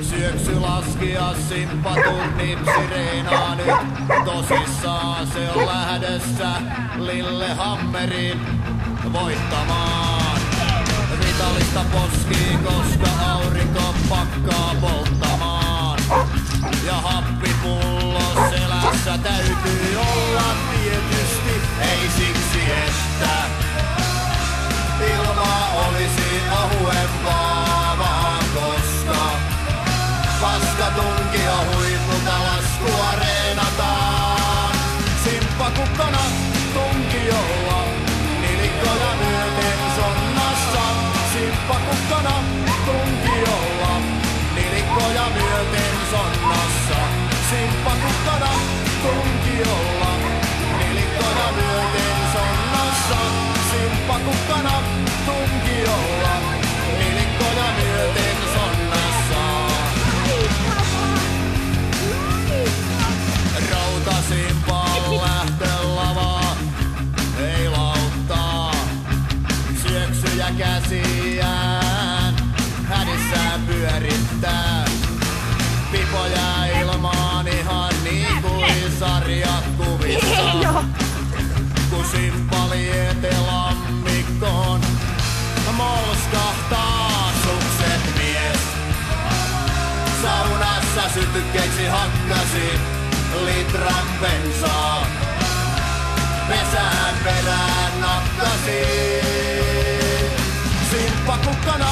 Syöksy laskia simpatun nipsireinaa nyt. Tosissaan se on lähdössä Lillehammerin voittamaan. Vitallista poskii, koska aurinko pakkaa polttamaan. Ja happipullo selässä täytyy olla tietysti, ei siksi että ilma olisi ohuempaa, vaan koska paskatunkio huipulta laskua reenataan. Simppakukkana tunkiolla, nilikkoja myöten sonnassa. Simppakukkana tunkiolla, nilikkoja myöten sonnassa. Simppakukkana tunkiolla, nilikkoja myöten sonnassa. Simppakukkana tunkiolla, nilikkoja myöten sonnassa. Rautasimpaan lähtölavaa ei lauttaa. Syöksyjä käsiään hädissään pyörittää. Pipoja ilmaan ihan niin kuin sarjakuvissa. Kun simppali etelämmikkoon molskahtaa sukset mies. Saunassa sytykkeiksi hakkasi litran bensaa. Pesään perään nakkasi. Simppakukkana